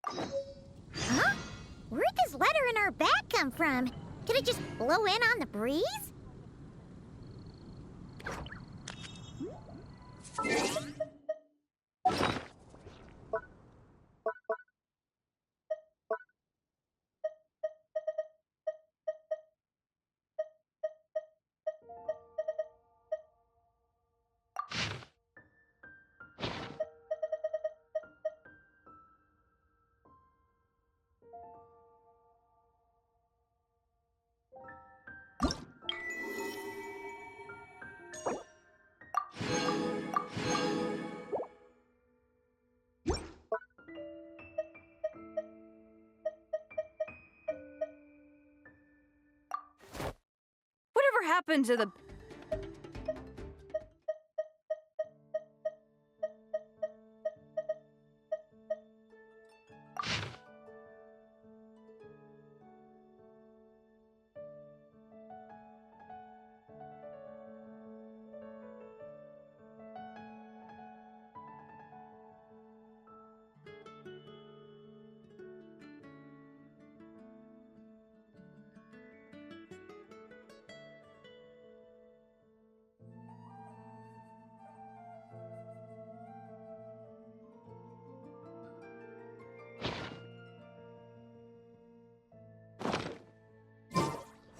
Huh? Where'd this letter in our bag come from? Did it just blow in on the breeze? Whatever happened to the...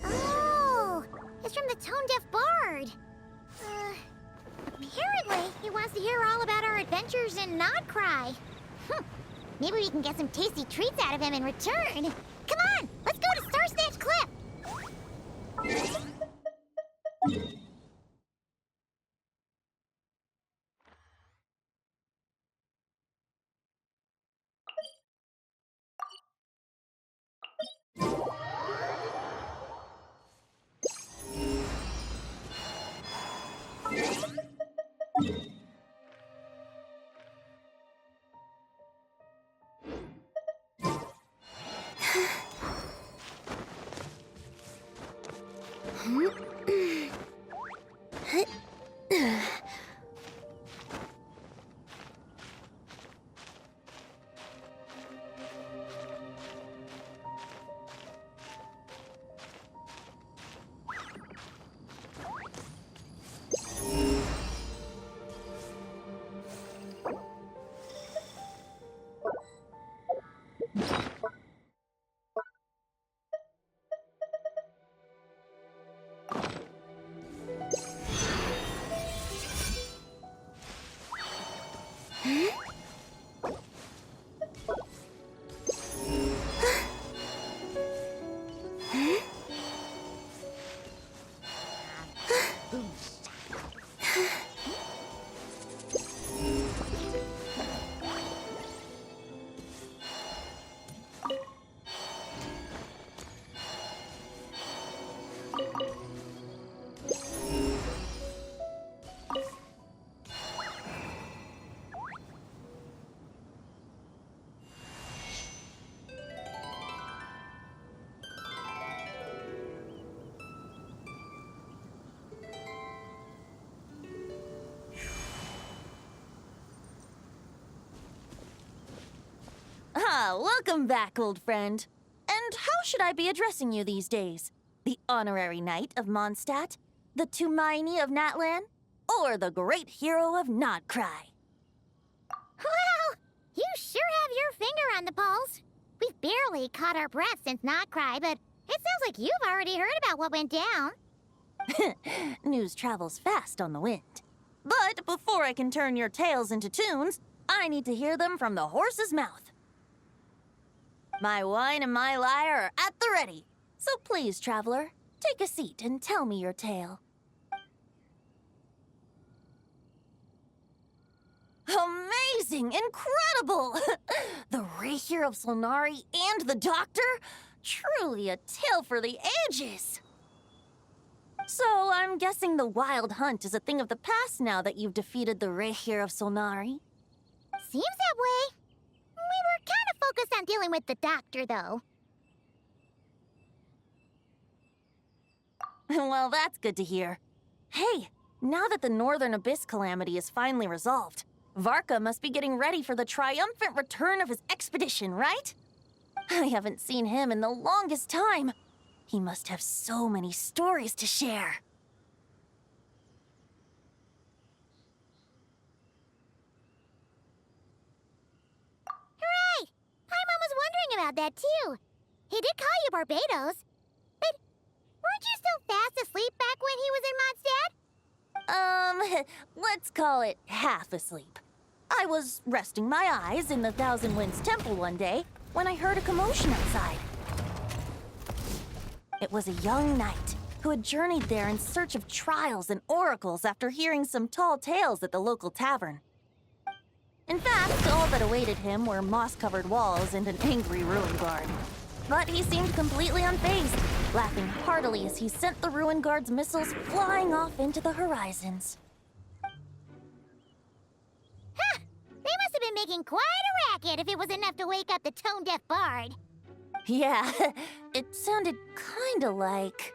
Oh, it's from the tone-deaf bard. Apparently, he wants to hear all about our adventures in Nodcry. Maybe we can get some tasty treats out of him in return. Come on, let's go to Star Snatch Cliff. Welcome back, old friend. And how should I be addressing you these days? The honorary knight of Mondstadt? The Tumaini of Natlan? Or the great hero of Nodcry? Well, you sure have your finger on the pulse. We've barely caught our breath since Nodcry, but it sounds like you've already heard about what went down. News travels fast on the wind. But before I can turn your tales into tunes, I need to hear them from the horse's mouth. My wine and my lyre are at the ready. So please, traveler, take a seat and tell me your tale. Amazing! Incredible! The Rahier of Solnari and the Doctor? Truly a tale for the ages! So I'm guessing the wild hunt is a thing of the past now that you've defeated the Rahier of Solnari? Seems that way. We were kind of focused on dealing with the Doctor, though. Well, that's good to hear. Hey, now that the Northern Abyss calamity is finally resolved, Varka must be getting ready for the triumphant return of his expedition, right? I haven't seen him in the longest time. He must have so many stories to share. Right! Paimon was wondering about that too. He did call you Barbados, but weren't you still fast asleep back when he was in Mondstadt? Let's call it half asleep. I was resting my eyes in the Thousand Winds Temple one day when I heard a commotion outside. It was a young knight who had journeyed there in search of trials and oracles after hearing some tall tales at the local tavern. In fact, all that awaited him were moss-covered walls and an angry ruin guard. But he seemed completely unfazed, laughing heartily as he sent the ruin guard's missiles flying off into the horizons. Huh! They must have been making quite a racket if it was enough to wake up the tone-deaf bard. Yeah, it sounded kinda like...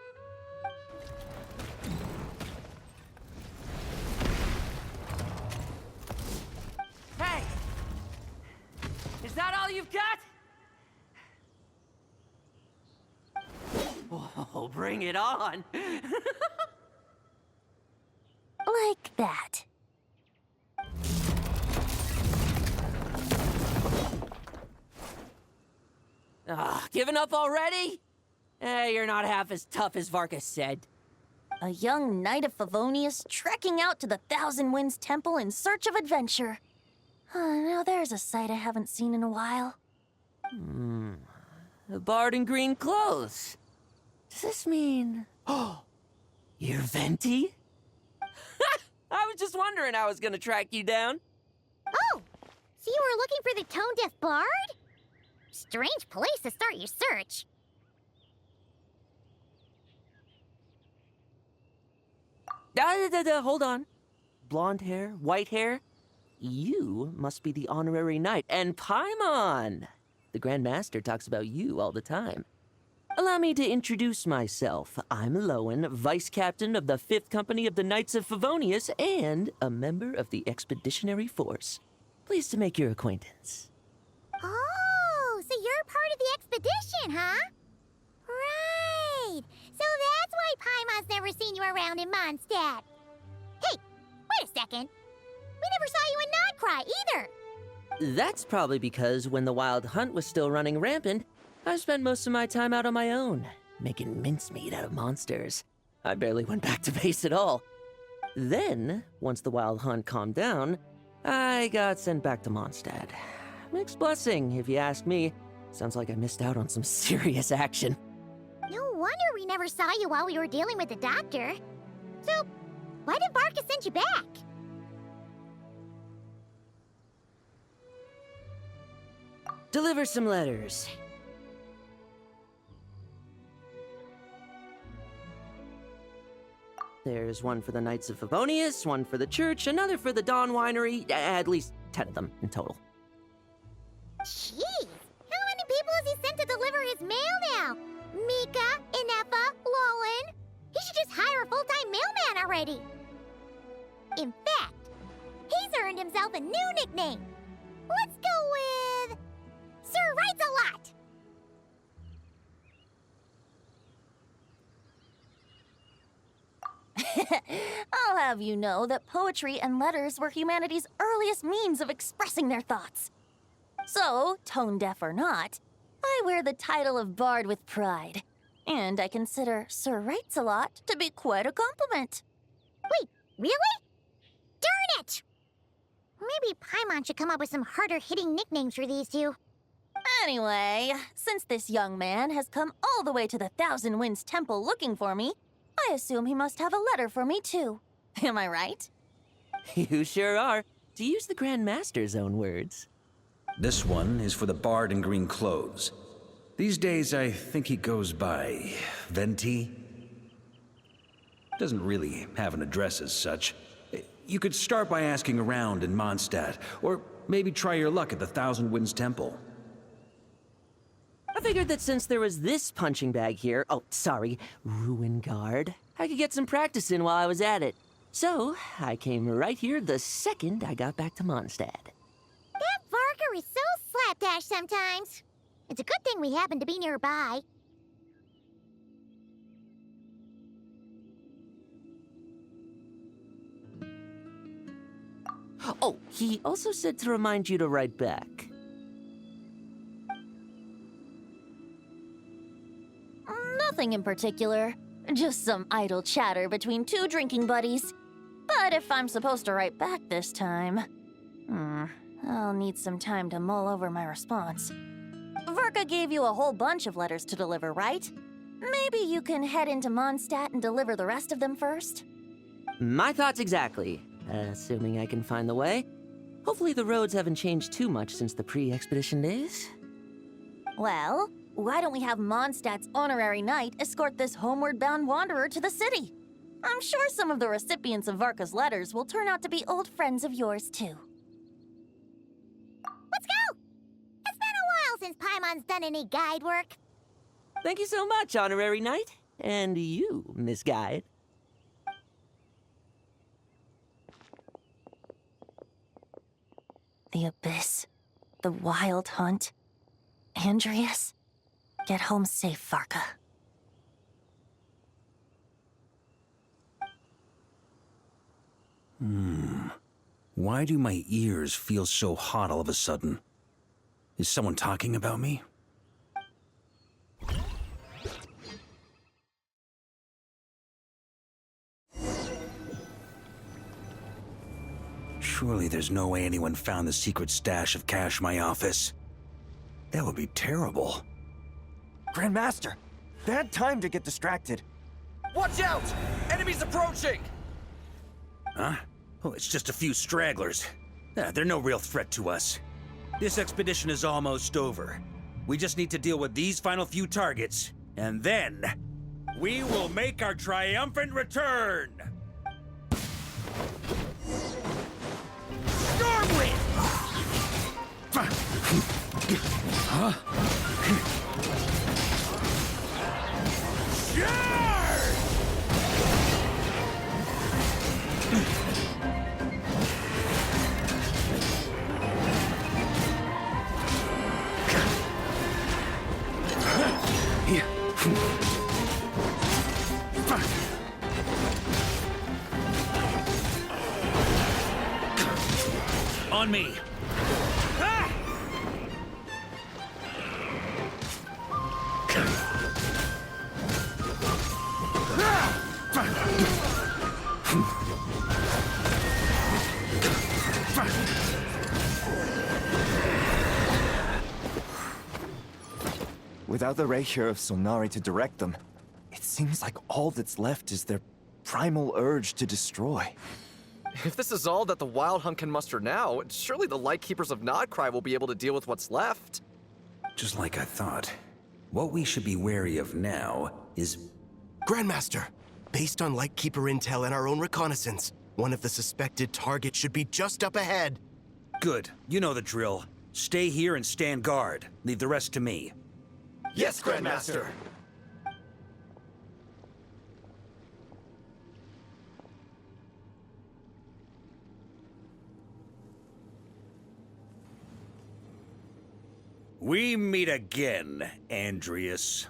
Hey! Is that all you've got? Oh, bring it on! like that. Giving up already? You're not half as tough as Varka said. A young knight of Favonius trekking out to the Thousand Winds Temple in search of adventure. Now there's a sight I haven't seen in a while. A bard in green clothes. Does this mean... Oh, you're Venti? I was just wondering how I was gonna track you down. Oh! So you were looking for the tone-deaf bard? Strange place to start your search. Hold on. Blonde hair, white hair. You must be the honorary knight, and Paimon! The Grand Master talks about you all the time. Allow me to introduce myself. I'm Lowen, Vice Captain of the 5th Company of the Knights of Favonius, and a member of the Expeditionary Force. Pleased to make your acquaintance. Oh, so you're part of the expedition, huh? Right. So that's why Paimon's never seen you around in Mondstadt. Hey, wait a second. We never saw you in Nodcry either. That's probably because when the Wild Hunt was still running rampant, I spent most of my time out on my own, making mincemeat out of monsters. I barely went back to base at all. Then, once the Wild Hunt calmed down, I got sent back to Mondstadt. Mixed blessing, if you ask me. Sounds like I missed out on some serious action. No wonder we never saw you while we were dealing with the doctor. So, why did Varka send you back? Deliver some letters. There's one for the Knights of Favonius, one for the church, another for the Dawn Winery, at least 10 of them in total. Jeez, how many people has he sent to deliver his mail now? Mika, Inefa, Lowen. He should just hire a full-time mailman already. In fact, he's earned himself a new nickname. Let's go with... Sir Writes a Lot. I'll have you know that poetry and letters were humanity's earliest means of expressing their thoughts. So, tone-deaf or not, I wear the title of Bard with pride. And I consider Sir Writes-a-Lot to be quite a compliment. Wait, really? Darn it! Maybe Paimon should come up with some harder-hitting nicknames for these two. Anyway, since this young man has come all the way to the Thousand Winds Temple looking for me, I assume he must have a letter for me too. Am I right? You sure are, to use the Grand Master's own words. This one is for the bard in green clothes. These days, I think he goes by Venti. Doesn't really have an address as such. You could start by asking around in Mondstadt, or maybe try your luck at the Thousand Winds Temple. I figured that since there was this punching bag here, ruin guard, I could get some practice in while I was at it. So, I came right here the second I got back to Mondstadt. That Varker is so slapdash sometimes. It's a good thing we happen to be nearby. Oh, he also said to remind you to write back. Nothing in particular. Just some idle chatter between two drinking buddies. But if I'm supposed to write back this time... I'll need some time to mull over my response. Verka gave you a whole bunch of letters to deliver, right? Maybe you can head into Mondstadt and deliver the rest of them first? My thoughts exactly. Assuming I can find the way. Hopefully the roads haven't changed too much since the pre-expedition days. Well, why don't we have Mondstadt's honorary knight escort this homeward-bound wanderer to the city? I'm sure some of the recipients of Varka's letters will turn out to be old friends of yours, too. Let's go! It's been a while since Paimon's done any guide work. Thank you so much, Honorary Knight. And you, Miss Guide. The Abyss. The Wild Hunt. Andreas. Get home safe, Varka. Why do my ears feel so hot all of a sudden? Is someone talking about me? Surely there's no way anyone found the secret stash of cash in my office. That would be terrible. Grandmaster, bad time to get distracted. Watch out! Enemies approaching! Huh? Oh, it's just a few stragglers. They're no real threat to us. This expedition is almost over. We just need to deal with these final few targets, and then we will make our triumphant return! Stormwind! Huh? On me! Without the Reikir of Solnari to direct them, it seems like all that's left is their primal urge to destroy. If this is all that the Wild Hunt can muster now, surely the Lightkeepers of Nodcry will be able to deal with what's left. Just like I thought. What we should be wary of now is... Grandmaster, based on Lightkeeper intel and our own reconnaissance, one of the suspected targets should be just up ahead. Good. You know the drill. Stay here and stand guard. Leave the rest to me. Yes, Grandmaster! We meet again, Andreas.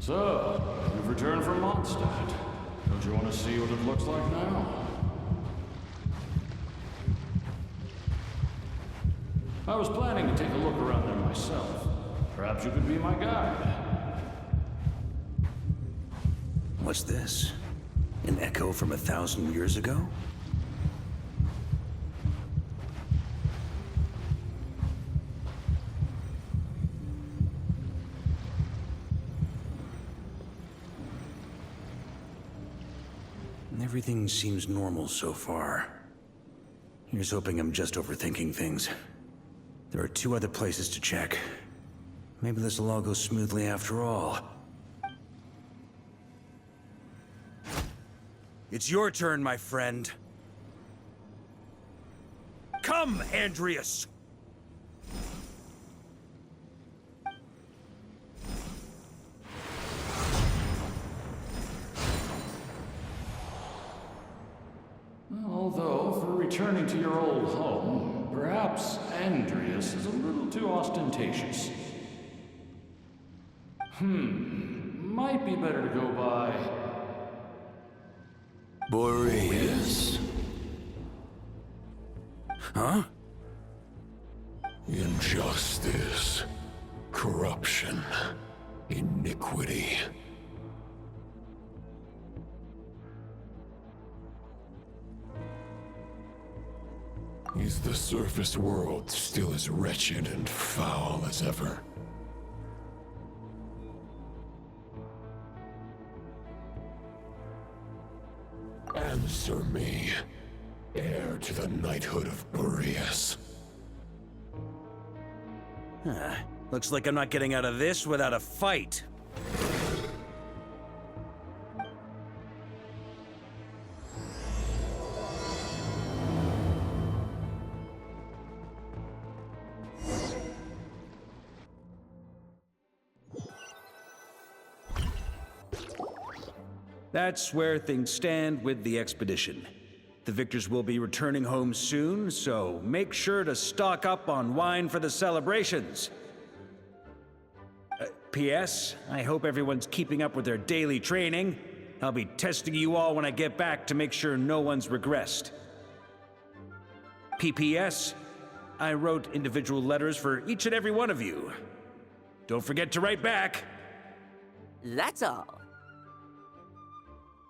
So, you've returned from Mondstadt. Don't you want to see what it looks like now? I was planning to take a look around there myself. Perhaps you could be my guide. What's this? An echo from 1,000 years ago? Everything seems normal so far. Here's hoping I'm just overthinking things. There are 2 other places to check. Maybe this will all go smoothly after all. It's your turn, my friend. Come, Andreas! Although, for returning to your old home, perhaps Andreas is a little too ostentatious. Might be better to go by Boreas. Huh? Injustice. Corruption. Iniquity. Is the surface world still as wretched and foul as ever? Answer me, heir to the knighthood of Boreas. Looks like I'm not getting out of this without a fight. That's where things stand with the expedition. The victors will be returning home soon, so make sure to stock up on wine for the celebrations. P.S. I hope everyone's keeping up with their daily training. I'll be testing you all when I get back to make sure no one's regressed. P.P.S. I wrote individual letters for each and every one of you. Don't forget to write back. That's all.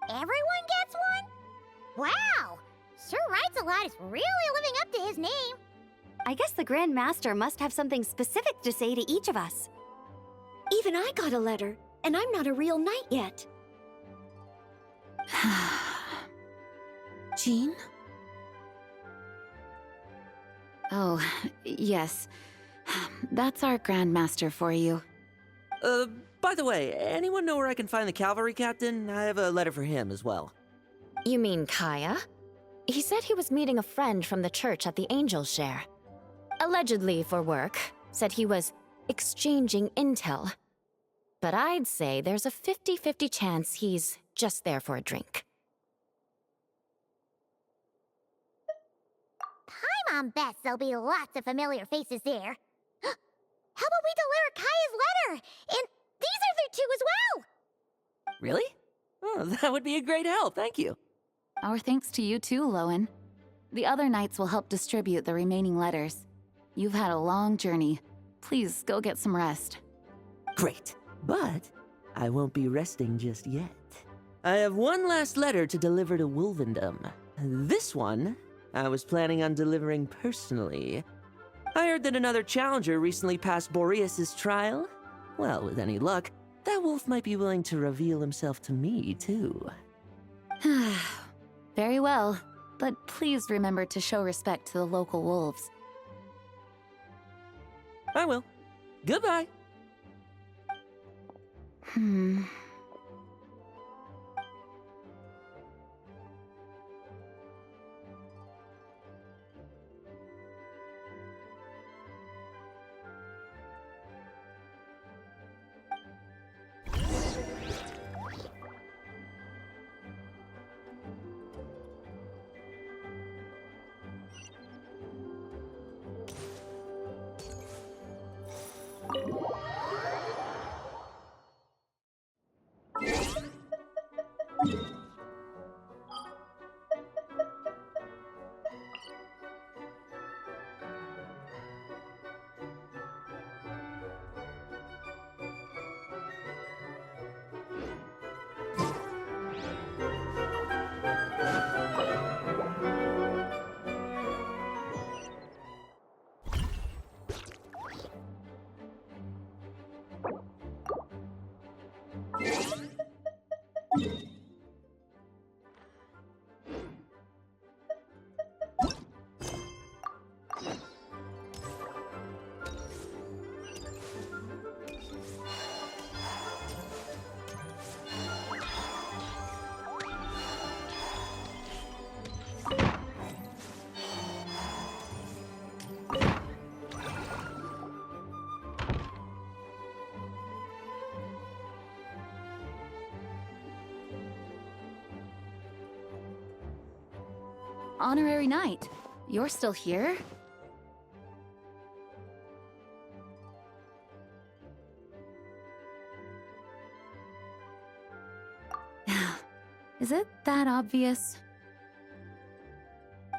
Everyone gets one? Wow! Sir Writes a Lot is really living up to his name. I guess the Grand Master must have something specific to say to each of us. Even I got a letter, and I'm not a real knight yet. Jean? Oh, yes. That's our Grandmaster for you. By the way, anyone know where I can find the cavalry captain? I have a letter for him as well. You mean Kaya? He said he was meeting a friend from the church at the Angel Share. Allegedly for work. Said he was exchanging intel. But I'd say there's a 50-50 chance he's just there for a drink. Paimon bets there'll be lots of familiar faces there. How about we deliver Kaya's letter? And these other two as well! Really? Oh, that would be a great help, thank you. Our thanks to you too, Lowen. The other knights will help distribute the remaining letters. You've had a long journey. Please go get some rest. Great, but I won't be resting just yet. I have one last letter to deliver to Wolvendom. This one, I was planning on delivering personally. I heard that another challenger recently passed Boreas' trial. Well, with any luck, that wolf might be willing to reveal himself to me, too. Very well, but please remember to show respect to the local wolves. I will. Goodbye. Honorary Knight, you're still here? Is it that obvious?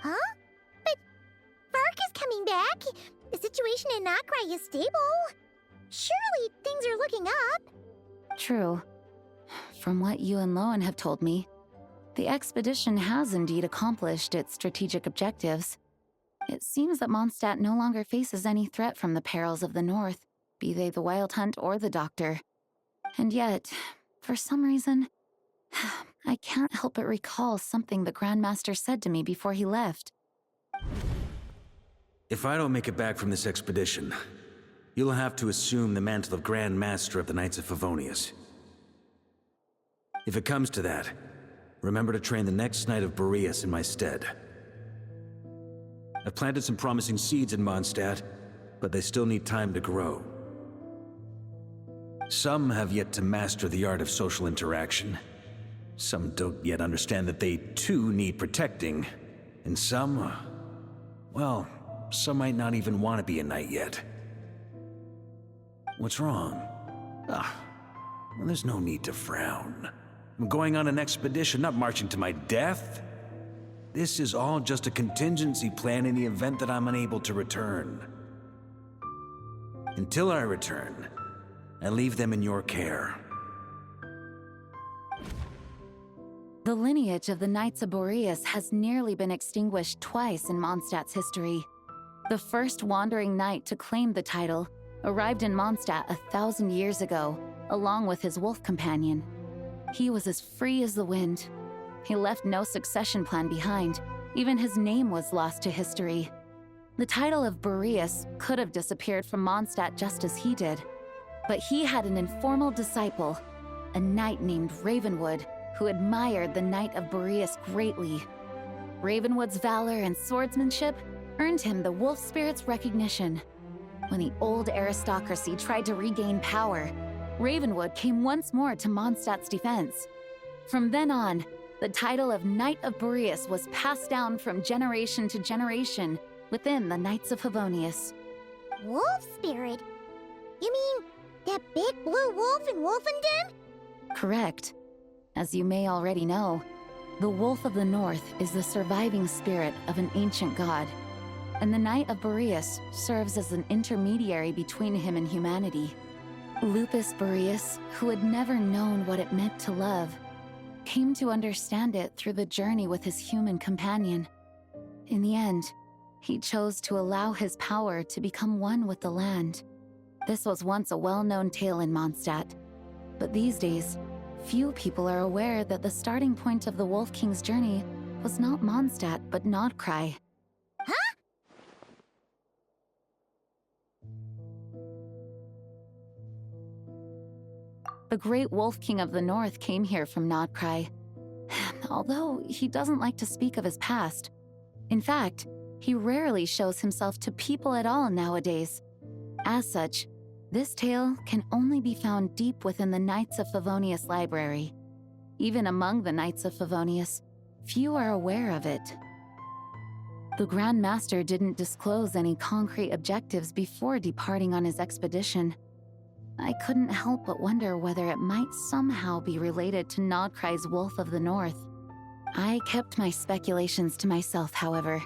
Huh? But Vark is coming back. The situation in Nokrai is stable. Surely things are looking up. True. From what you and Lowen have told me, the expedition has indeed accomplished its strategic objectives. It seems that Mondstadt no longer faces any threat from the perils of the North, be they the Wild Hunt or the Doctor. And yet, for some reason, I can't help but recall something the Grandmaster said to me before he left. If I don't make it back from this expedition, you'll have to assume the mantle of Grand Master of the Knights of Favonius. If it comes to that, remember to train the next Knight of Boreas in my stead. I've planted some promising seeds in Mondstadt, but they still need time to grow. Some have yet to master the art of social interaction. Some don't yet understand that they too need protecting. And some, well, some might not even want to be a knight yet. What's wrong? Well, there's no need to frown. I'm going on an expedition, not marching to my death. This is all just a contingency plan in the event that I'm unable to return. Until I return, I leave them in your care. The lineage of the Knights of Boreas has nearly been extinguished twice in Mondstadt's history. The first wandering knight to claim the title arrived in Mondstadt 1,000 years ago, along with his wolf companion. He was as free as the wind. He left no succession plan behind. Even his name was lost to history. The title of Boreas could have disappeared from Mondstadt just as he did. But he had an informal disciple, a knight named Ravenwood, who admired the Knight of Boreas greatly. Ravenwood's valor and swordsmanship earned him the wolf spirit's recognition. When the old aristocracy tried to regain power, Ravenwood came once more to Mondstadt's defense. From then on, the title of Knight of Boreas was passed down from generation to generation within the Knights of Favonius. Wolf spirit? You mean that big blue wolf in Wolfenden? Correct. As you may already know, the Wolf of the North is the surviving spirit of an ancient god, and the Knight of Boreas serves as an intermediary between him and humanity. Lupus Boreas, who had never known what it meant to love, came to understand it through the journey with his human companion. In the end, he chose to allow his power to become one with the land. This was once a well-known tale in Mondstadt, but these days, few people are aware that the starting point of the Wolf King's journey was not Mondstadt, but Nodcry. Huh? The great Wolf King of the North came here from Nodcry, although he doesn't like to speak of his past. In fact, he rarely shows himself to people at all nowadays. As such, this tale can only be found deep within the Knights of Favonius library. Even among the Knights of Favonius, few are aware of it. The Grand Master didn't disclose any concrete objectives before departing on his expedition. I couldn't help but wonder whether it might somehow be related to Nodcry's Wolf of the North. I kept my speculations to myself, however.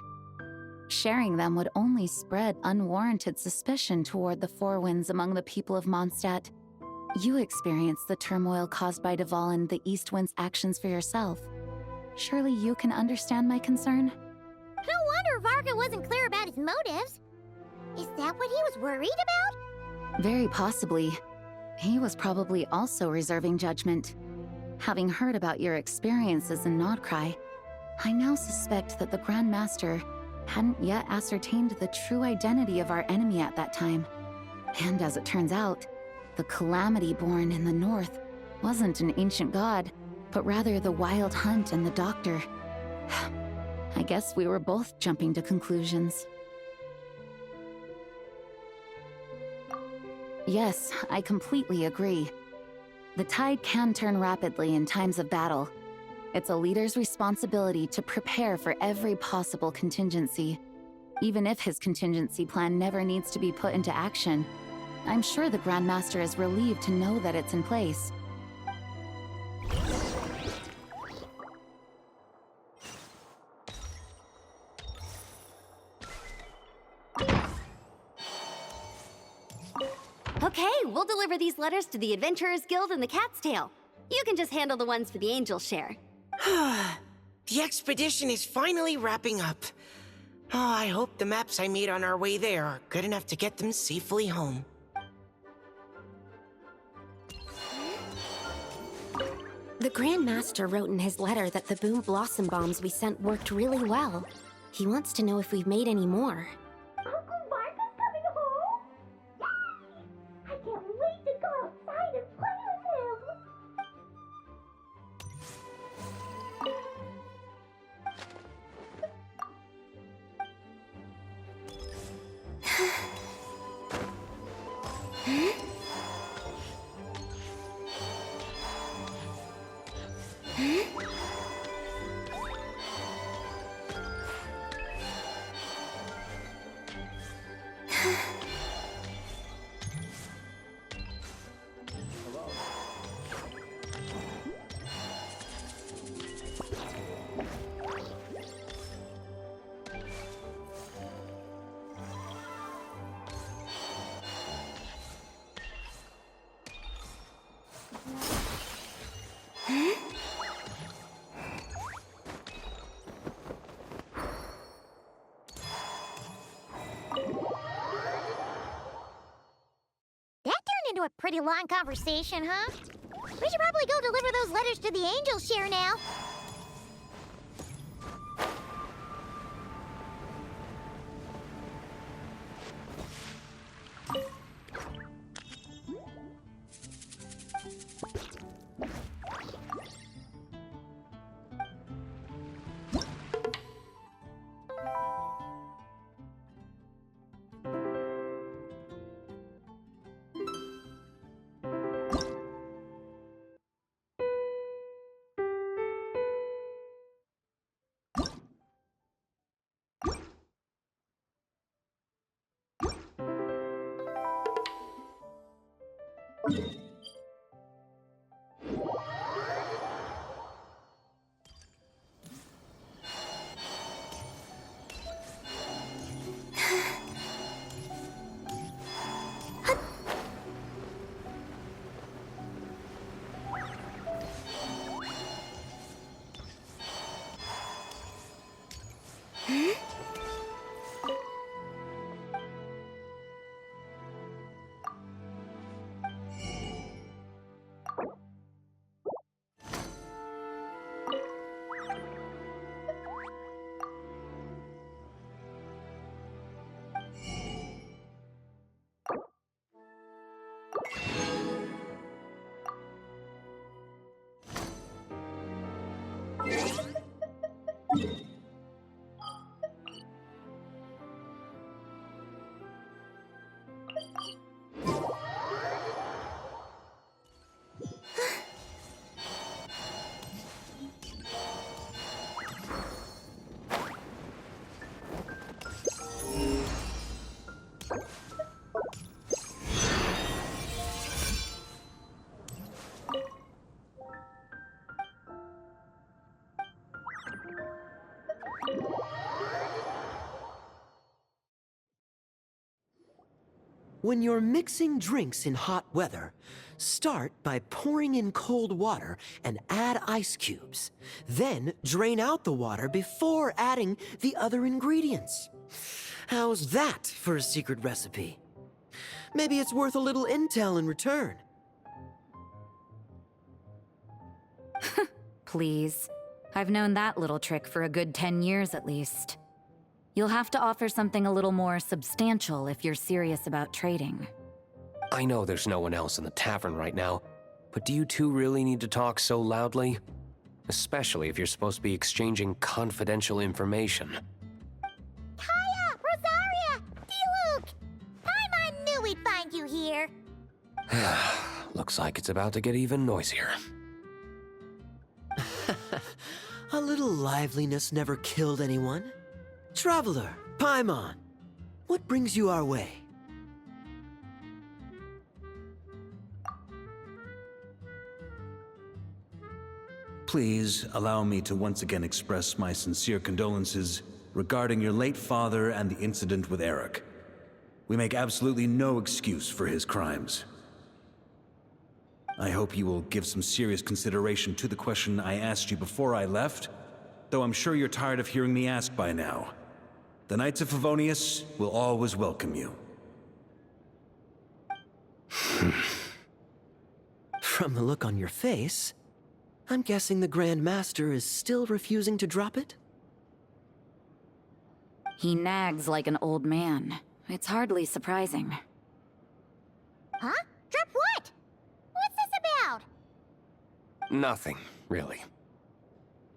Sharing them would only spread unwarranted suspicion toward the Four Winds among the people of Mondstadt. You experienced the turmoil caused by Duvall and the East Wind's actions for yourself. Surely you can understand my concern? No wonder Varga wasn't clear about his motives. Is that what he was worried about? Very possibly. He was probably also reserving judgment. Having heard about your experiences in Nodcry, I now suspect that the Grand Master hadn't yet ascertained the true identity of our enemy at that time. And as it turns out, the Calamity born in the North wasn't an ancient god, but rather the Wild Hunt and the Doctor. I guess we were both jumping to conclusions. Yes, I completely agree. The tide can turn rapidly in times of battle. It's a leader's responsibility to prepare for every possible contingency. Even if his contingency plan never needs to be put into action, I'm sure the Grand Master is relieved to know that it's in place. Okay, we'll deliver these letters to the Adventurers Guild and the Cat's Tail. You can just handle the ones for the Angel Share. The expedition is finally wrapping up. Oh, I hope the maps I made on our way there are good enough to get them safely home. The Grand Master wrote in his letter that the Boom Blossom bombs we sent worked really well. He wants to know if we've made any more. Uncle Mark is coming home? Yay! I can't wait to go outside and play with him! That turned into a pretty long conversation, huh? We should probably go deliver those letters to the Angel Share now. When you're mixing drinks in hot weather, start by pouring in cold water and add ice cubes. Then drain out the water before adding the other ingredients. How's that for a secret recipe? Maybe it's worth a little intel in return. Please. I've known that little trick for a good 10 years at least. You'll have to offer something a little more substantial if you're serious about trading. I know there's no one else in the tavern right now, but do you two really need to talk so loudly? Especially if you're supposed to be exchanging confidential information. Kaya! Rosaria! D-Luke! Paimon knew we'd find you here. Looks like it's about to get even noisier. little liveliness never killed anyone. Traveler, Paimon, what brings you our way? Please allow me to once again express my sincere condolences regarding your late father and the incident with Eric. We make absolutely no excuse for his crimes. I hope you will give some serious consideration to the question I asked you before I left, though I'm sure you're tired of hearing me ask by now. The Knights of Favonius will always welcome you. From the look on your face, I'm guessing the Grand Master is still refusing to drop it? He nags like an old man. It's hardly surprising. Huh? Drop what? What's this about? Nothing, really.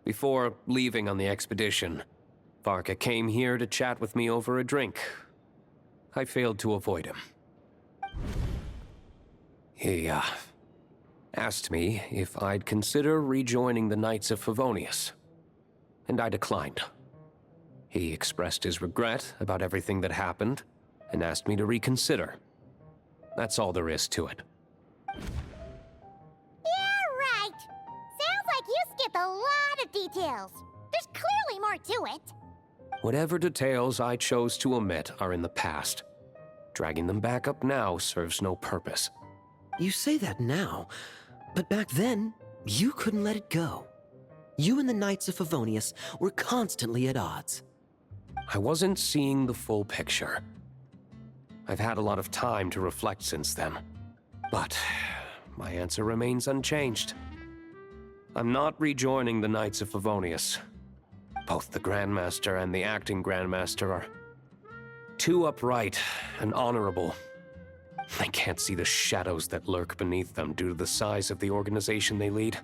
Before leaving on the expedition, Varka came here to chat with me over a drink. I failed to avoid him. He, asked me if I'd consider rejoining the Knights of Favonius, and I declined. He expressed his regret about everything that happened, and asked me to reconsider. That's all there is to it. Yeah, right. Sounds like you skipped a lot of details. There's clearly more to it. Whatever details I chose to omit are in the past. Dragging them back up now serves no purpose. You say that now, but back then, you couldn't let it go. You and the Knights of Favonius were constantly at odds. I wasn't seeing the full picture. I've had a lot of time to reflect since then, but my answer remains unchanged. I'm not rejoining the Knights of Favonius. Both the Grandmaster and the acting Grandmaster are too upright and honorable. I can't see the shadows that lurk beneath them due to the size of the organization they lead.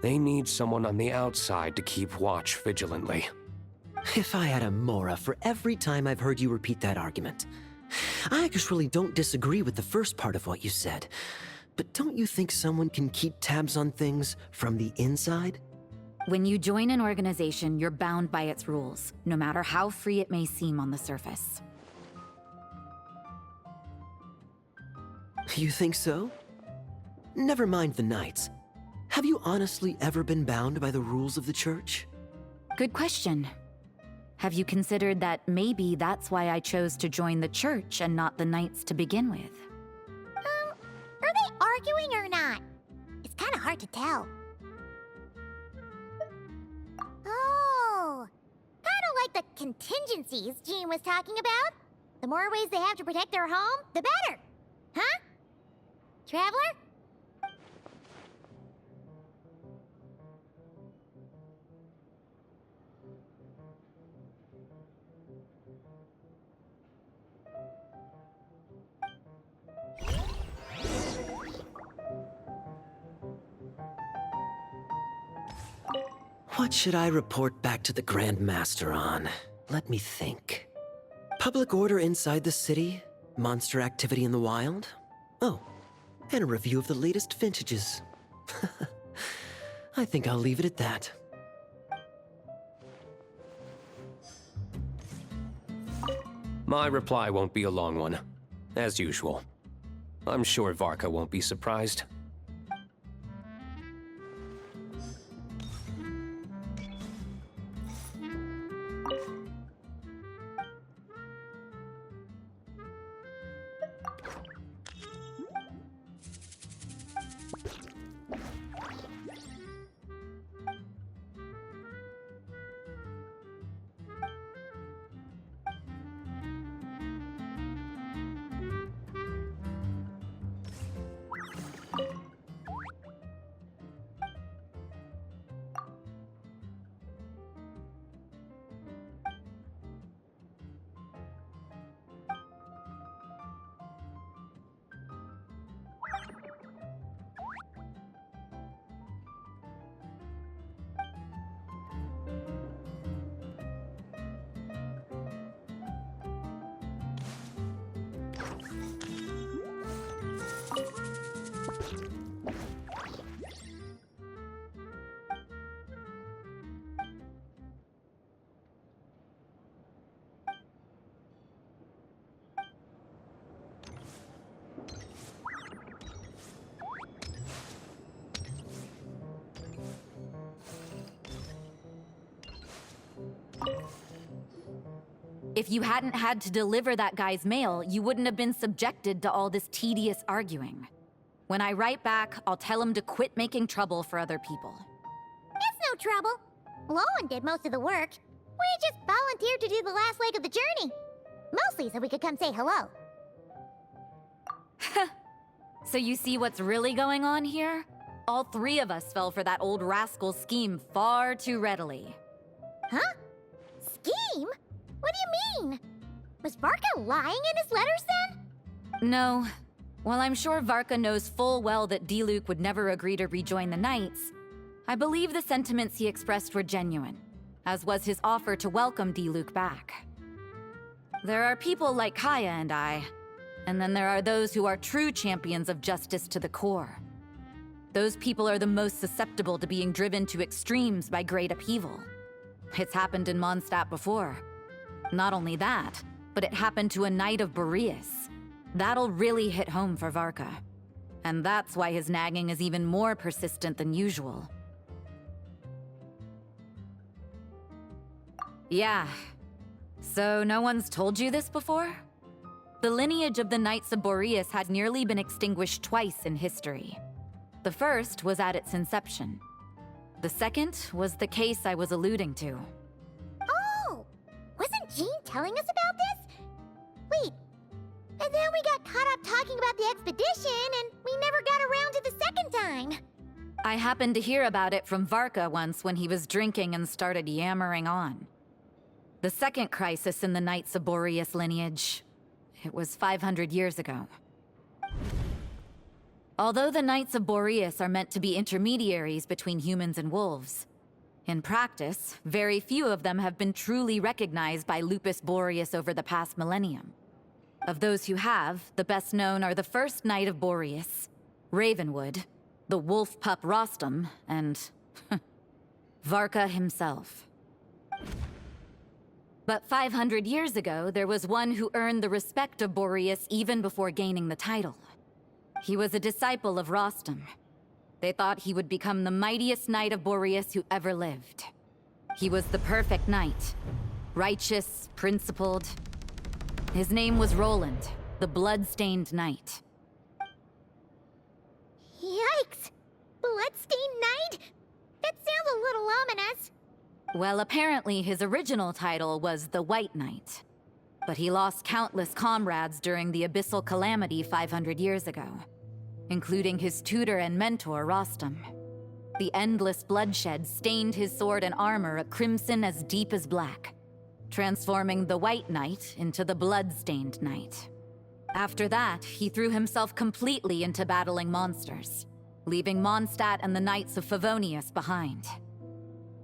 They need someone on the outside to keep watch vigilantly. If I had a Mora for every time I've heard you repeat that argument. I actually don't disagree with the first part of what you said, but don't you think someone can keep tabs on things from the inside? When you join an organization, you're bound by its rules, no matter how free it may seem on the surface. You think so? Never mind the Knights. Have you honestly ever been bound by the rules of the Church? Good question. Have you considered that maybe that's why I chose to join the Church and not the Knights to begin with? Are they arguing or not? It's kind of hard to tell. Oh, kind of like the contingencies Jean was talking about. The more ways they have to protect their home, the better. Huh? Traveler? What should I report back to the Grand Master on? Let me think. Public order inside the city? Monster activity in the wild? Oh, and a review of the latest vintages. I think I'll leave it at that. My reply won't be a long one, as usual. I'm sure Varka won't be surprised. If you hadn't had to deliver that guy's mail, you wouldn't have been subjected to all this tedious arguing. When I write back, I'll tell him to quit making trouble for other people. It's no trouble. Lowen did most of the work. We just volunteered to do the last leg of the journey. Mostly so we could come say hello. So you see what's really going on here? All three of us fell for that old rascal's scheme far too readily. Huh? Scheme? What do you mean? Was Varka lying in his letters then? No. While I'm sure Varka knows full well that Diluc would never agree to rejoin the Knights, I believe the sentiments he expressed were genuine, as was his offer to welcome Diluc back. There are people like Kaya and I, and then there are those who are true champions of justice to the core. Those people are the most susceptible to being driven to extremes by great upheaval. It's happened in Mondstadt before. Not only that, but it happened to a Knight of Boreas. That'll really hit home for Varka. And that's why his nagging is even more persistent than usual. Yeah. So no one's told you this before? The lineage of the Knights of Boreas had nearly been extinguished twice in history. The first was at its inception. The second was the case I was alluding to. Oh! Wasn't Jean telling us about this? Wait, and then we got caught up talking about the expedition, and we never got around to the second time. I happened to hear about it from Varka once when he was drinking and started yammering on. The second crisis in the Knights of Boreas lineage. It was 500 years ago. Although the Knights of Boreas are meant to be intermediaries between humans and wolves, in practice, very few of them have been truly recognized by Lupus Boreas over the past millennium. Of those who have, the best known are the first Knight of Boreas, Ravenwood, the wolf pup Rostam, and Varka himself. But 500 years ago, there was one who earned the respect of Boreas even before gaining the title. He was a disciple of Rostam. They thought he would become the mightiest Knight of Boreas who ever lived. He was the perfect knight. Righteous, principled. His name was Roland, the blood-stained knight. Yikes! Bloodstained Knight? That sounds a little ominous. Well, apparently his original title was the White Knight. But he lost countless comrades during the Abyssal Calamity 500 years ago, including his tutor and mentor, Rostam. The endless bloodshed stained his sword and armor a crimson as deep as black, transforming the White Knight into the Blood-Stained Knight. After that, he threw himself completely into battling monsters, leaving Mondstadt and the Knights of Favonius behind.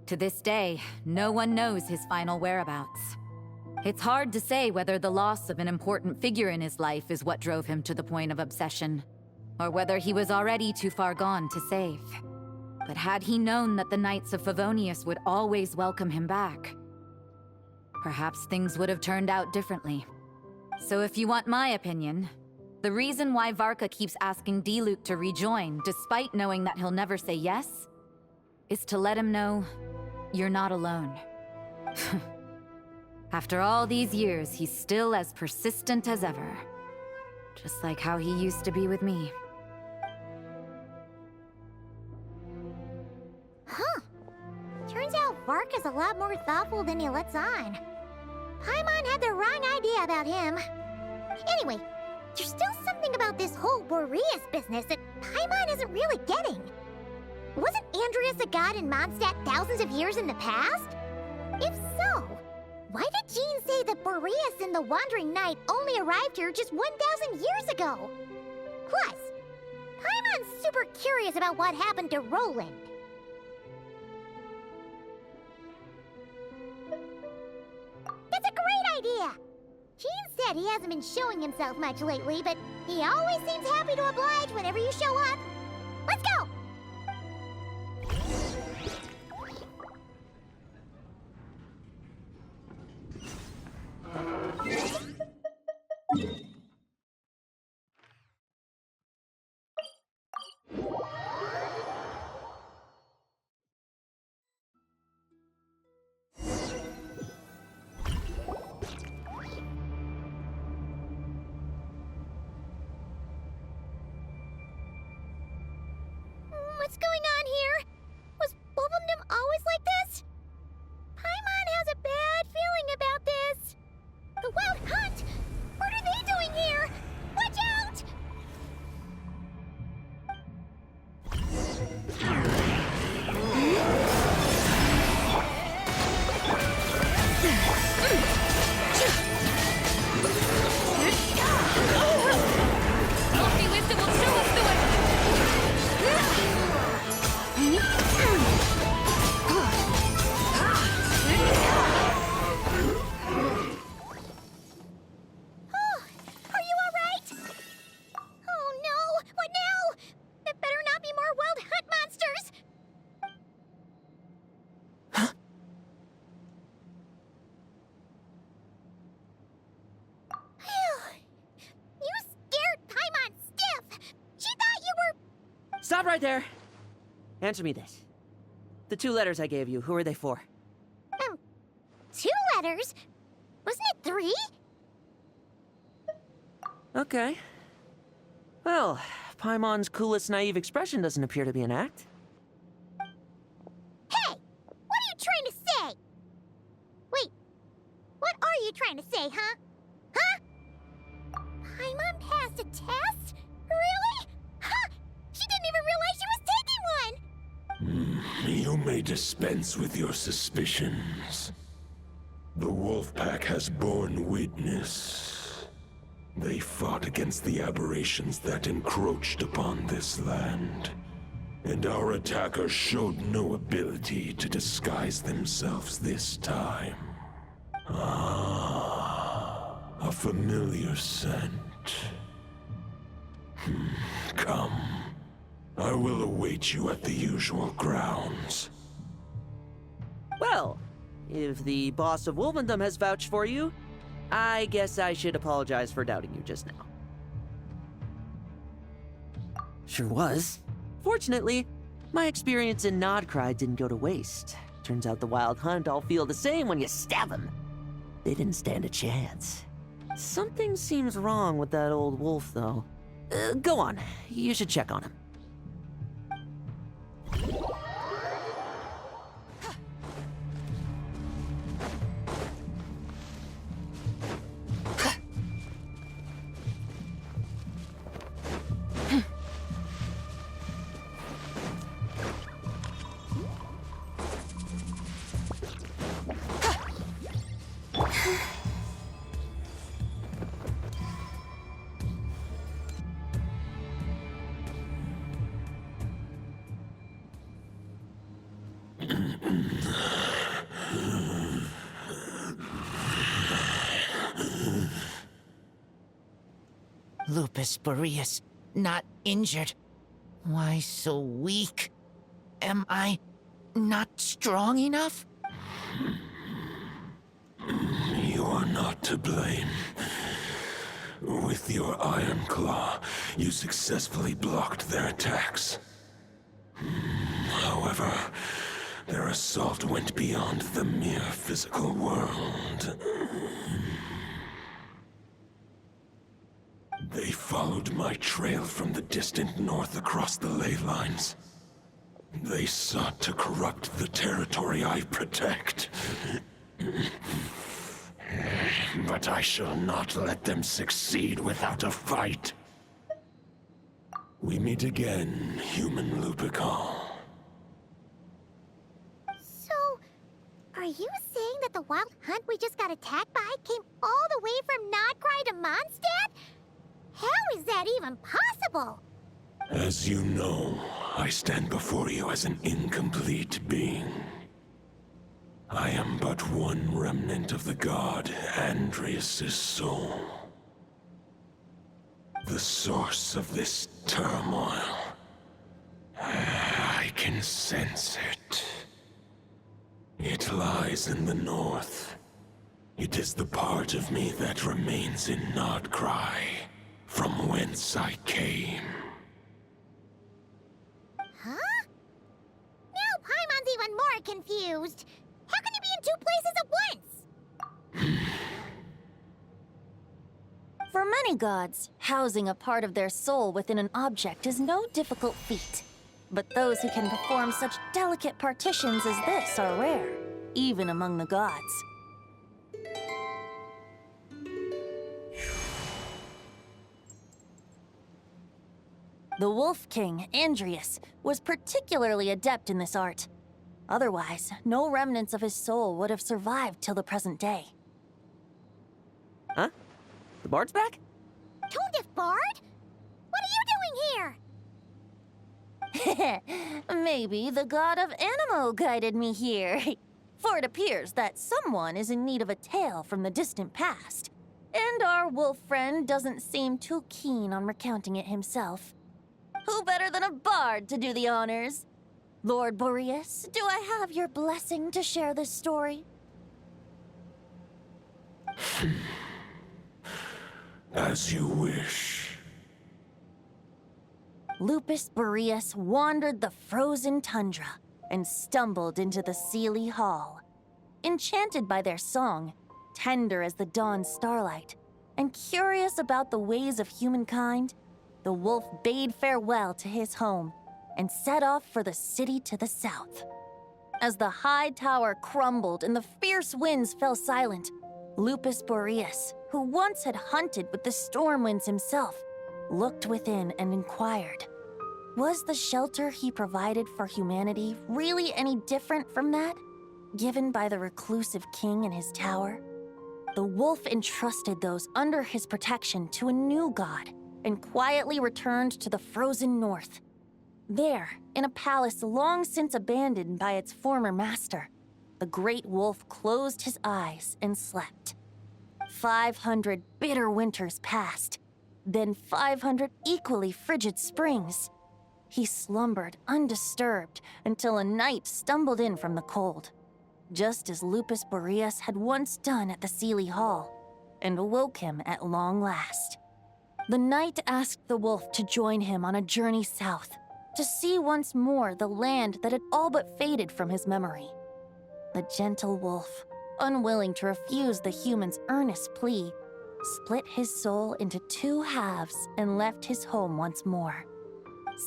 To this day, no one knows his final whereabouts. It's hard to say whether the loss of an important figure in his life is what drove him to the point of obsession, or whether he was already too far gone to save. But had he known that the Knights of Favonius would always welcome him back, perhaps things would have turned out differently. So if you want my opinion, the reason why Varka keeps asking Diluc to rejoin, despite knowing that he'll never say yes, is to let him know you're not alone. After all these years, he's still as persistent as ever. Just like how he used to be with me. Huh. Turns out Varka's a lot more thoughtful than he lets on. Paimon had the wrong idea about him. Anyway, there's still something about this whole Boreas business that Paimon isn't really getting. Wasn't Andreas a god in Mondstadt thousands of years in the past? If so, why did Jean say that Boreas and the Wandering Knight only arrived here just 1,000 years ago? Plus, Paimon's super curious about what happened to Roland. That's a great idea! Jean said he hasn't been showing himself much lately, but he always seems happy to oblige whenever you show up. Let's go! Stop right there. Answer me this. The 2 letters I gave you, who are they for? 2 letters? Wasn't it 3? Okay. Well, Paimon's coolest naive expression doesn't appear to be an act. Hey! What are you trying to say? Wait, what are you trying to say, huh? Huh? Paimon passed a test? Really? Huh! She didn't even realize she was taking one! You may dispense with your suspicions. The wolf pack has borne witness. They fought against the aberrations that encroached upon this land, and our attackers showed no ability to disguise themselves this time. Ah, a familiar scent. Come. I will await you at the usual grounds. Well, if the boss of Wolvendom has vouched for you, I guess I should apologize for doubting you just now. Sure was. Fortunately, my experience in Nodcry didn't go to waste. Turns out the Wild Hunt all feel the same when you stab them. They didn't stand a chance. Something seems wrong with that old wolf, though. Go on. You should check on him. Lupus Boreas, not injured. Why so weak? Am I not strong enough? You are not to blame. With your Iron Claw, you successfully blocked their attacks. However, their assault went beyond the mere physical world. They followed my trail from the distant north across the ley lines. They sought to corrupt the territory I protect. But I shall not let them succeed without a fight. We meet again, human Lupical. So, are you saying that the Wild Hunt we just got attacked by came all the way from Nodcry to Mondstadt? How is that even possible? As you know, I stand before you as an incomplete being. I am but one remnant of the god Andrias' soul. The source of this turmoil. I can sense it. It lies in the north. It is the part of me that remains in Nodcry, from whence I came. Huh? Now Paimon's even more confused. How can you be in 2 places at once? For many gods, housing a part of their soul within an object is no difficult feat. But those who can perform such delicate partitions as this are rare, even among the gods. The Wolf King, Andrias, was particularly adept in this art. Otherwise, no remnants of his soul would have survived till the present day. Huh? The bard's back? Tone Bard? What are you doing here? Maybe the god of Animo guided me here. For it appears that someone is in need of a tale from the distant past. And our wolf friend doesn't seem too keen on recounting it himself. Who better than a bard to do the honors? Lord Boreas, do I have your blessing to share this story? As you wish. Lupus Boreas wandered the frozen tundra and stumbled into the Seelie Hall. Enchanted by their song, tender as the dawn starlight, and curious about the ways of humankind, the wolf bade farewell to his home and set off for the city to the south. As the high tower crumbled and the fierce winds fell silent, Lupus Boreas, who once had hunted with the storm winds himself, looked within and inquired, was the shelter he provided for humanity really any different from that given by the reclusive king in his tower? The wolf entrusted those under his protection to a new god and quietly returned to the frozen north. There, in a palace long since abandoned by its former master, the great wolf closed his eyes and slept. 500 bitter winters passed, then 500 equally frigid springs. He slumbered undisturbed until a night stumbled in from the cold, just as Lupus Boreas had once done at the Seelie Hall, and awoke him at long last. The night asked the wolf to join him on a journey south, to see once more the land that had all but faded from his memory. The gentle wolf, unwilling to refuse the human's earnest plea, split his soul into 2 halves and left his home once more.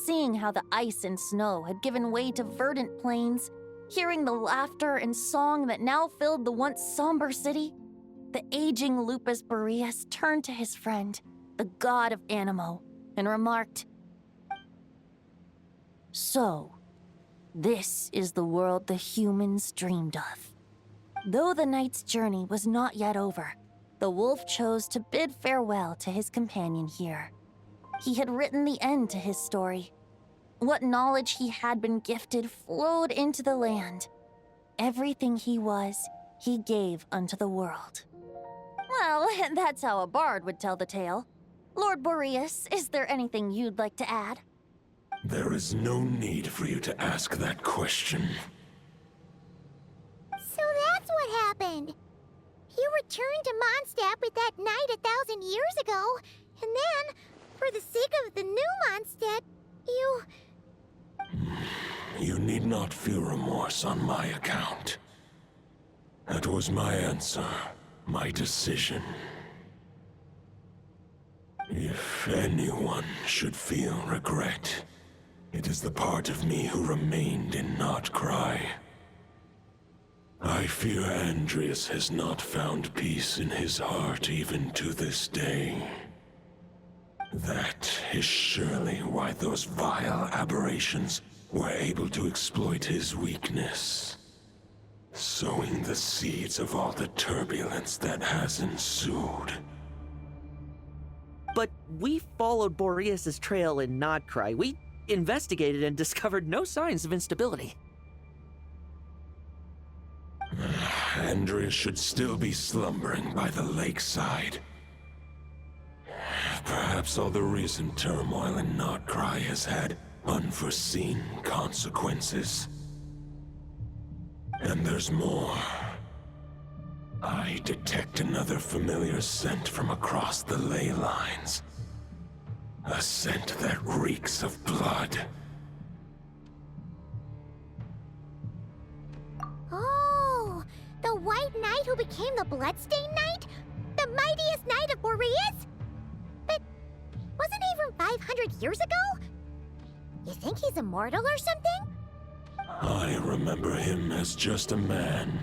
Seeing how the ice and snow had given way to verdant plains, hearing the laughter and song that now filled the once somber city, the aging Lupus Boreas turned to his friend, the god of Animo, and remarked, "So, this is the world the humans dreamed of." Though the night's journey was not yet over, the wolf chose to bid farewell to his companion here. He had written the end to his story. What knowledge he had been gifted flowed into the land. Everything he was, he gave unto the world. Well, that's how a bard would tell the tale. Lord Boreas, is there anything you'd like to add? There is no need for you to ask that question. So that's what happened. You returned to Mondstadt with that knight 1,000 years ago, and then, for the sake of the new Mondstadt, you... You need not feel remorse on my account. That was my answer, my decision. If anyone should feel regret, it is the part of me who remained in Notcry. I fear Andreas has not found peace in his heart even to this day. That is surely why those vile aberrations were able to exploit his weakness, sowing the seeds of all the turbulence that has ensued. But we followed Boreas' trail in Notcry. We investigated and discovered no signs of instability. Andreas should still be slumbering by the lakeside. Perhaps all the recent turmoil in Notcry has had unforeseen consequences. And there's more. I detect another familiar scent from across the ley lines. A scent that reeks of blood. Oh, the White Knight who became the Bloodstained Knight? The mightiest knight of Boreas? But wasn't he from 500 years ago? You think he's immortal or something? I remember him as just a man.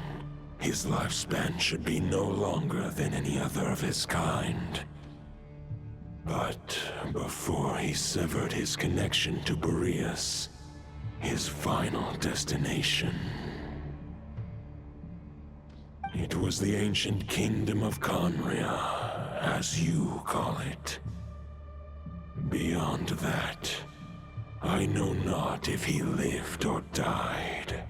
His lifespan should be no longer than any other of his kind. But before he severed his connection to Boreas, his final destination, it was the ancient kingdom of Conria, as you call it. Beyond that, I know not if he lived or died.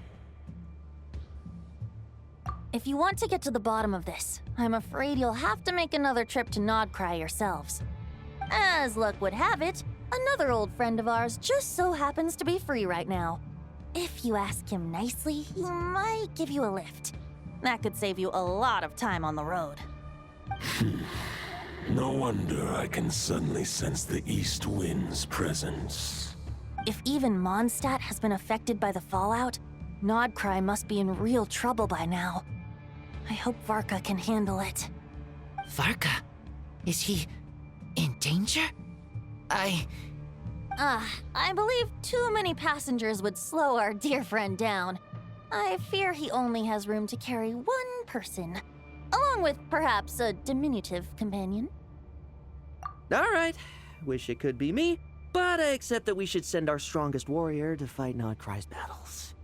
If you want to get to the bottom of this, I'm afraid you'll have to make another trip to Nodcry yourselves. As luck would have it, another old friend of ours just so happens to be free right now. If you ask him nicely, he might give you a lift. That could save you a lot of time on the road. No wonder I can suddenly sense the east wind's presence. If even Mondstadt has been affected by the fallout, Nodcry must be in real trouble by now. I hope Varka can handle it. Varka? Is he in danger? I believe too many passengers would slow our dear friend down. I fear he only has room to carry one person, along with perhaps a diminutive companion. All right. Wish it could be me, but I accept that we should send our strongest warrior to fight Nodcry's battles.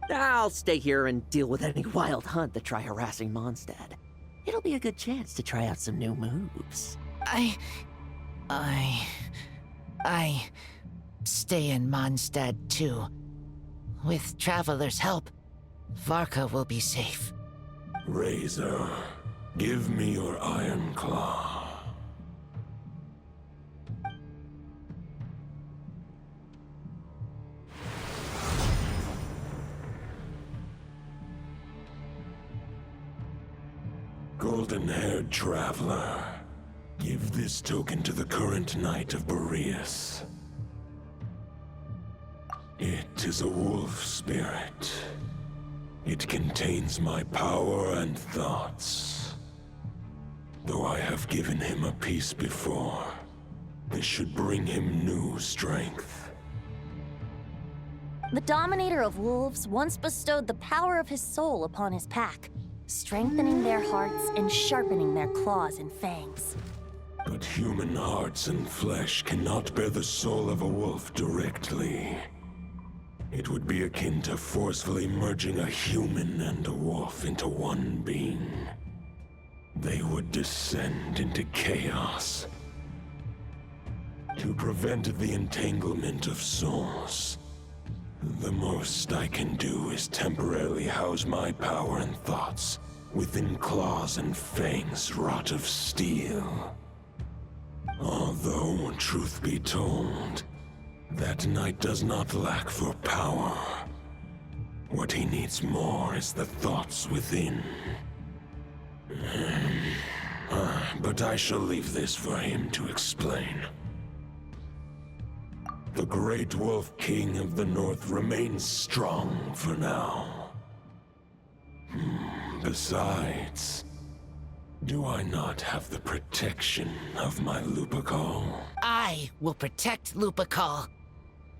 I'll stay here and deal with any wild hunt that try harassing Mondstadt. It'll be a good chance to try out some new moves. I stay in Mondstadt too. With Traveler's help, Varka will be safe. Razor, give me your iron claw. Golden-haired traveler, give this token to the current knight of Boreas. It is a wolf spirit. It contains my power and thoughts. Though I have given him a piece before, this should bring him new strength. The Dominator of Wolves once bestowed the power of his soul upon his pack, strengthening their hearts and sharpening their claws and fangs. But human hearts and flesh cannot bear the soul of a wolf directly. It would be akin to forcefully merging a human and a wolf into one being. They would descend into chaos. To prevent the entanglement of souls, the most I can do is temporarily house my power and thoughts within claws and fangs wrought of steel. Although, truth be told, that knight does not lack for power. What he needs more is the thoughts within. But I shall leave this for him to explain. The Great Wolf King of the North remains strong for now. Besides, do I not have the protection of my Lupacol? I will protect Lupacol.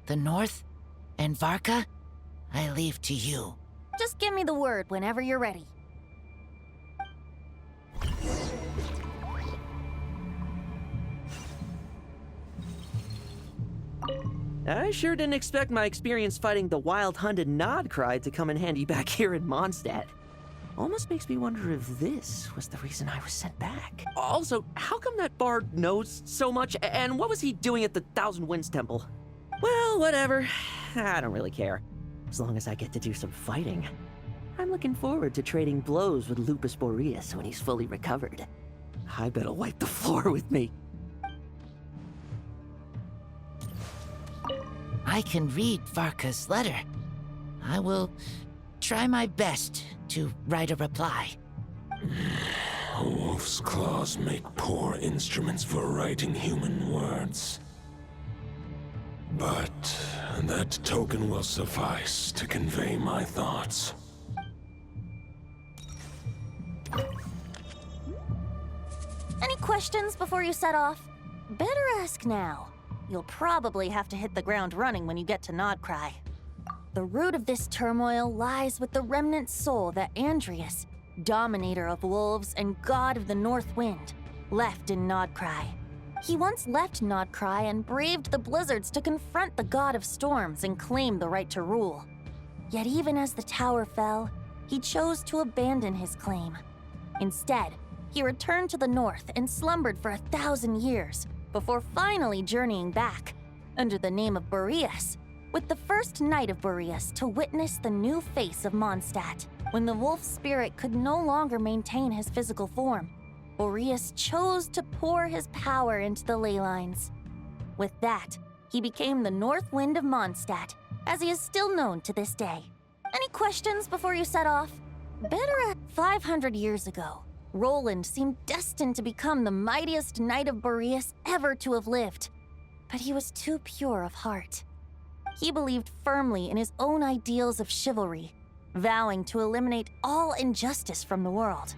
The North and Varka, I leave to you. Just give me the word whenever you're ready. I sure didn't expect my experience fighting the wild-hunted Nodcry to come in handy back here in Mondstadt. Almost makes me wonder if this was the reason I was sent back. Also, how come that bard knows so much, and what was he doing at the Thousand Winds Temple? Well, whatever. I don't really care. As long as I get to do some fighting. I'm looking forward to trading blows with Lupus Boreas when he's fully recovered. I bet he'll wipe the floor with me. I can read Varka's letter. I will try my best to write a reply. A wolf's claws make poor instruments for writing human words. But that token will suffice to convey my thoughts. Any questions before you set off? Better ask now. You'll probably have to hit the ground running when you get to Nodcry. The root of this turmoil lies with the remnant soul that Andrius, Dominator of Wolves and God of the North Wind, left in Nodcry. He once left Nodcry and braved the blizzards to confront the God of Storms and claim the right to rule. Yet even as the tower fell, he chose to abandon his claim. Instead, he returned to the north and slumbered for 1,000 years, before finally journeying back, under the name of Boreas, with the first Knight of Boreas to witness the new face of Mondstadt. When the wolf spirit could no longer maintain his physical form, Boreas chose to pour his power into the ley lines. With that, he became the North Wind of Mondstadt, as he is still known to this day. Any questions before you set off? Better at 500 years ago, Roland seemed destined to become the mightiest knight of Boreas ever to have lived. But he was too pure of heart. He believed firmly in his own ideals of chivalry, vowing to eliminate all injustice from the world.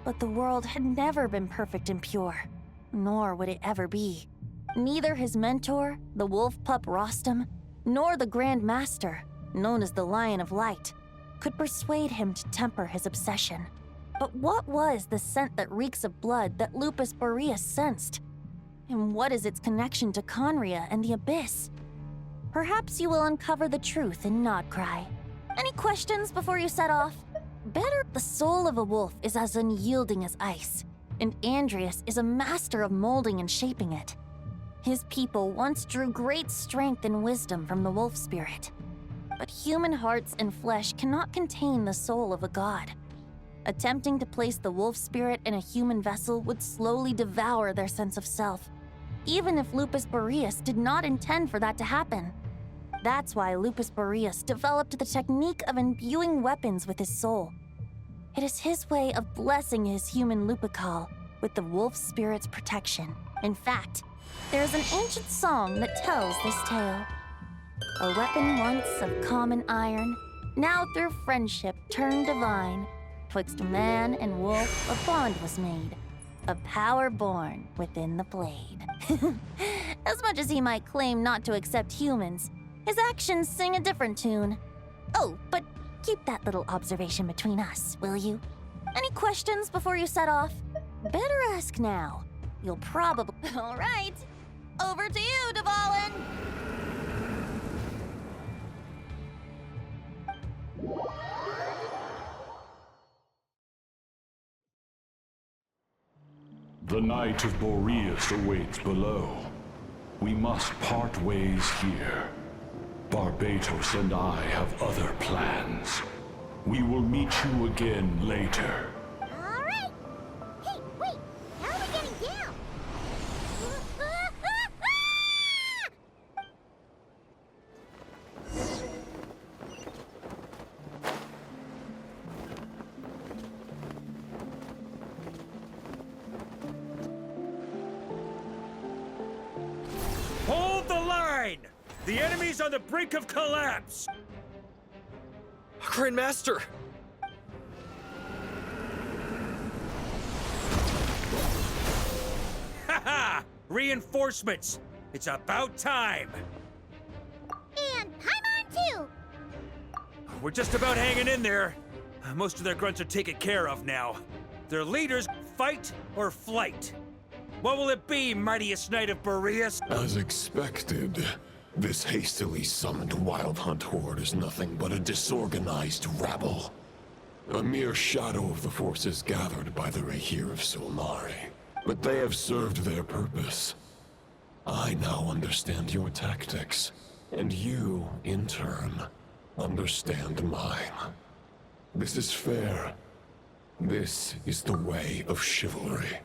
But the world had never been perfect and pure, nor would it ever be. Neither his mentor, the wolf pup Rostam, nor the Grand Master, known as the Lion of Light, could persuade him to temper his obsession. But what was the scent that reeks of blood that Lupus Boreas sensed? And what is its connection to Conria and the Abyss? Perhaps you will uncover the truth in Nodcry. Any questions before you set off? Better, the soul of a wolf is as unyielding as ice, and Andreas is a master of molding and shaping it. His people once drew great strength and wisdom from the wolf spirit. But human hearts and flesh cannot contain the soul of a god. Attempting to place the wolf spirit in a human vessel would slowly devour their sense of self, even if Lupus Boreas did not intend for that to happen. That's why Lupus Boreas developed the technique of imbuing weapons with his soul. It is his way of blessing his human Lupical with the wolf spirit's protection. In fact, there is an ancient song that tells this tale. A weapon once of common iron, now through friendship turned divine. Twixt man and wolf a bond was made, a power born within the blade. As much as he might claim not to accept humans, his actions sing a different tune. Oh, but keep that little observation between us, will you? Any questions before you set off? Better ask now. You'll probably... All right, over to you, Dvalin! The Knight of Boreas awaits below. We must part ways here. Barbatos and I have other plans. We will meet you again later. All right. Hey, wait. How are we getting down? Hold the line! The enemy's on the brink of collapse! Grand Master! Haha! Reinforcements! It's about time! And Paimon too! We're just about hanging in there. Most of their grunts are taken care of now. Their leaders, fight or flight. What will it be, mightiest knight of Boreas? As expected, this hastily summoned Wild Hunt horde is nothing but a disorganized rabble. A mere shadow of the forces gathered by the Rahir of Solnari. But they have served their purpose. I now understand your tactics, and you, in turn, understand mine. This is fair. This is the way of chivalry.